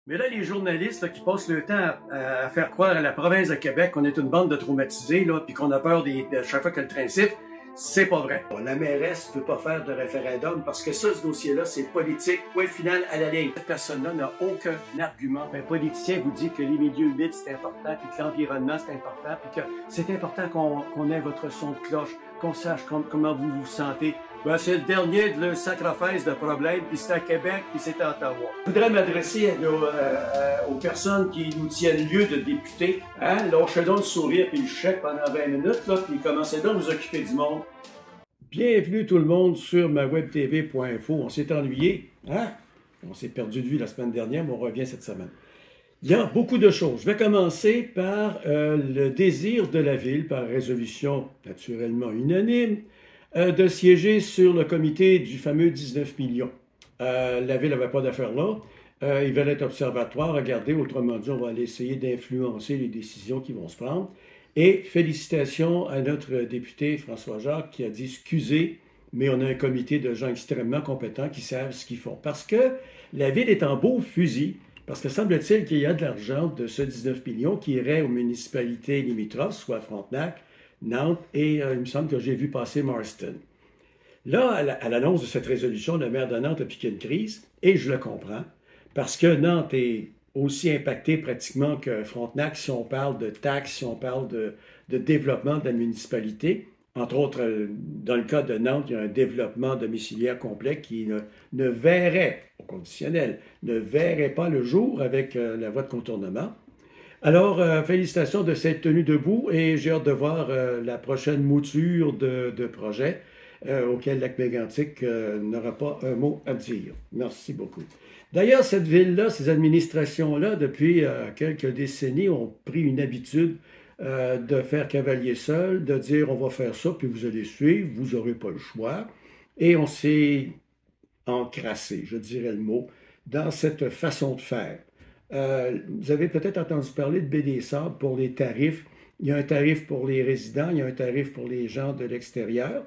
Mais là, les journalistes là, qui passent le temps à faire croire à la province de Québec qu'on est une bande de traumatisés, là, puis qu'on a peur de chaque fois que le train siffle, c'est pas vrai. La mairesse ne peut pas faire de référendum parce que ça, ce dossier-là, c'est politique. Point final à la ligne. Cette personne-là n'a aucun argument. Un politicien vous dit que les milieux humides, c'est important, puis que l'environnement, c'est important, puis que c'est important qu'on ait votre son de cloche, qu'on sache comment vous vous sentez. Ben, c'est le dernier de le sacrifice de problème, puis c'est à Québec, puis c'est à Ottawa. Je voudrais m'adresser aux personnes qui nous tiennent lieu de députés. Hein? Lâchez donc le sourire puis le chèque pendant 20 minutes, là, puis commencez donc à vous occuper du monde. Bienvenue tout le monde sur mawebtv.info. On s'est ennuyé, hein? On s'est perdu de vue la semaine dernière, mais on revient cette semaine. Il y a beaucoup de choses. Je vais commencer par le désir de la Ville, par résolution naturellement unanime, de siéger sur le comité du fameux 19 millions. La Ville n'avait pas d'affaires là. Ils veulent être observatoires, regarder, autrement dit, on va aller essayer d'influencer les décisions qui vont se prendre. Et félicitations à notre député François Jacques qui a dit « Excusez, mais on a un comité de gens extrêmement compétents qui savent ce qu'ils font. » Parce que la Ville est en beau fusil, parce que semble-t-il qu'il y a de l'argent de ce 19 millions qui irait aux municipalités limitrophes, soit Frontenac, Nantes et il me semble que j'ai vu passer Marston. Là, à l'annonce de cette résolution, le maire de Nantes a piqué une crise, et je le comprends, parce que Nantes est aussi impacté pratiquement que Frontenac si on parle de taxes, si on parle de développement de la municipalité. Entre autres, dans le cas de Nantes, il y a un développement domiciliaire complet qui ne verrait, au conditionnel, ne verrait pas le jour avec la voie de contournement. Alors, félicitations de s'être tenu debout et j'ai hâte de voir la prochaine mouture de projet auquel Lac-Mégantic n'aura pas un mot à dire. Merci beaucoup. D'ailleurs, cette ville-là, ces administrations-là, depuis quelques décennies, ont pris une habitude de faire cavalier seul, de dire on va faire ça, puis vous allez suivre, vous n'aurez pas le choix. Et on s'est encrassé, je dirais le mot, dans cette façon de faire. Vous avez peut-être entendu parler de Baie des Sables pour les tarifs. Il y a un tarif pour les résidents, il y a un tarif pour les gens de l'extérieur.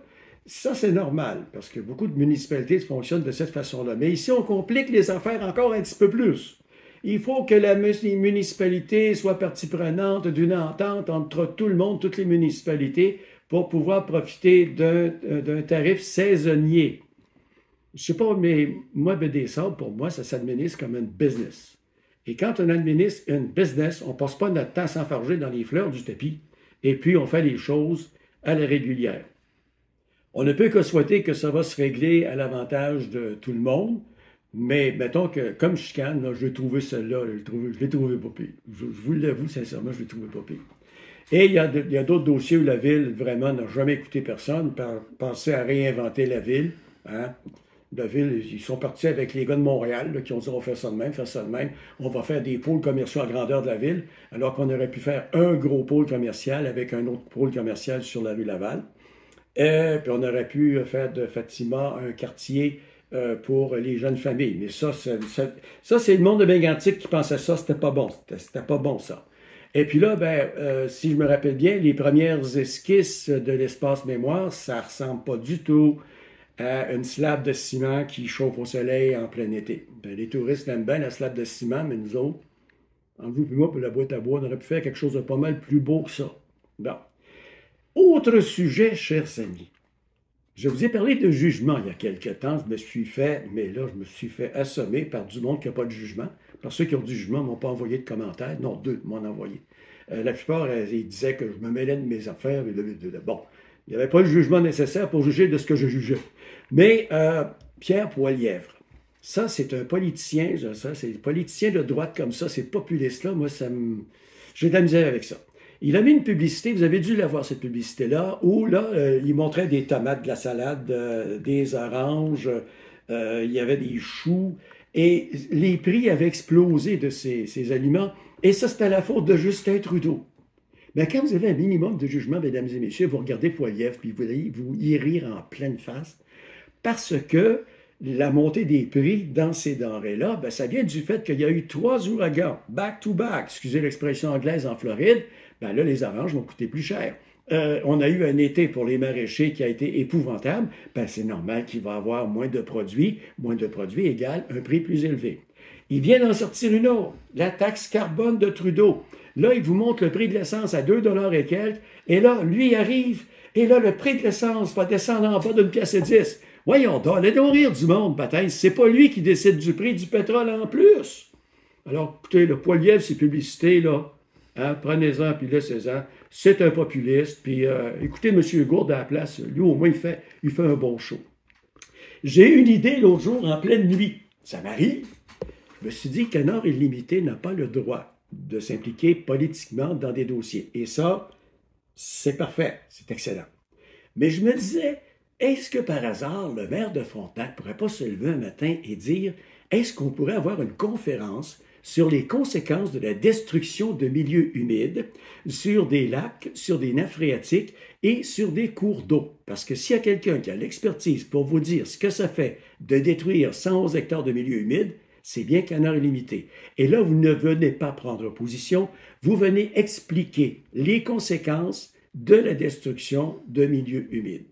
Ça, c'est normal, parce que beaucoup de municipalités fonctionnent de cette façon-là. Mais ici, on complique les affaires encore un petit peu plus. Il faut que la municipalité soit partie prenante d'une entente entre tout le monde, toutes les municipalités, pour pouvoir profiter d'un tarif saisonnier. Je ne sais pas, mais moi, Baie des Sables, pour moi, ça s'administre comme une business. Et quand on administre une business, on ne passe pas notre temps à s'enfarger dans les fleurs du tapis, et puis on fait les choses à la régulière. On ne peut que souhaiter que ça va se régler à l'avantage de tout le monde, mais mettons que, comme chicane, là, je l'ai trouvé celle-là, je l'ai trouvé pas pire. Je vous l'avoue, sincèrement, je l'ai trouvé pas pire. Et il y a d'autres dossiers où la Ville, vraiment, n'a jamais écouté personne, pensait à réinventer la Ville. Hein? La Ville, ils sont partis avec les gars de Montréal, là, qui ont dit on va faire ça de même, on va faire des pôles commerciaux à grandeur de la Ville, alors qu'on aurait pu faire un gros pôle commercial avec un autre pôle commercial sur la rue Laval. Puis on aurait pu faire de Fatima un quartier pour les jeunes familles. Mais ça c'est le monde de Mégantic qui pensait ça, c'était pas bon. C'était pas bon, ça. Et puis là, si je me rappelle bien, les premières esquisses de l'espace mémoire, ça ressemble pas du tout à une slab de ciment qui chauffe au soleil en plein été. Les touristes aiment bien la slab de ciment, mais nous autres, entre vous et moi, pour la boîte à bois, on aurait pu faire quelque chose de pas mal plus beau que ça. Bon. Autre sujet, chers amis. Je vous ai parlé de jugement il y a quelque temps. Je me suis fait assommer par du monde qui n'a pas de jugement. Par ceux qui ont du jugement ne m'ont pas envoyé de commentaires. Non, 2 m'ont envoyé. La plupart, ils disaient que je me mêlais de mes affaires. Bon, il n'y avait pas le jugement nécessaire pour juger de ce que je jugeais. Mais Pierre Poilievre, ça, c'est un politicien. C'est un politicien de droite comme ça, ces populistes-là. Moi, j'ai de la misère avec ça. Il a mis une publicité, vous avez dû la voir cette publicité-là, où là, il montrait des tomates, de la salade, des oranges, il y avait des choux, et les prix avaient explosé de ces aliments, et ça, c'était la faute de Justin Trudeau. Mais quand vous avez un minimum de jugement, mesdames et messieurs, vous regardez Poilievre, puis vous y rire en pleine face, parce que la montée des prix dans ces denrées-là, ça vient du fait qu'il y a eu 3 ouragans, back-to-back, excusez l'expression anglaise, en Floride. Là, les oranges vont coûter plus cher. On a eu un été pour les maraîchers qui a été épouvantable. C'est normal qu'il va y avoir moins de produits égale un prix plus élevé. Il vient d'en sortir une autre, la taxe carbone de Trudeau. Là, il vous montre le prix de l'essence à 2 $ et quelques, et là, lui arrive, et là, le prix de l'essence va descendre en bas d'une pièce et 10. Voyons donc, allez donc rire du monde, baptême. C'est pas lui qui décide du prix du pétrole en plus. Alors, écoutez, le Poilievre, ces publicités, là, hein, prenez-en puis laissez-en. C'est un populiste. Puis écoutez M. Gourde à la place, lui, au moins, il fait un bon show. J'ai eu une idée l'autre jour en pleine nuit. Ça m'arrive. Je me suis dit que Canard illimité n'a pas le droit de s'impliquer politiquement dans des dossiers. Et ça, c'est parfait. C'est excellent. Mais je me disais, est-ce que par hasard, le maire de Frontenac ne pourrait pas se lever un matin et dire, est-ce qu'on pourrait avoir une conférence sur les conséquences de la destruction de milieux humides, sur des lacs, sur des nappes phréatiques et sur des cours d'eau? Parce que s'il y a quelqu'un qui a l'expertise pour vous dire ce que ça fait de détruire 111 hectares de milieux humides, c'est bien Canard illimité. Et là, vous ne venez pas prendre position, vous venez expliquer les conséquences de la destruction de milieux humides.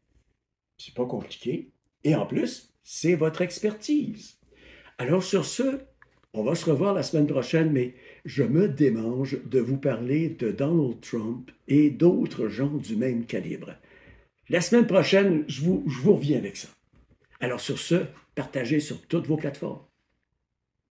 C'est pas compliqué. Et en plus, c'est votre expertise. Alors sur ce, on va se revoir la semaine prochaine, mais je me démange de vous parler de Donald Trump et d'autres gens du même calibre. La semaine prochaine, je vous reviens avec ça. Alors sur ce, partagez sur toutes vos plateformes.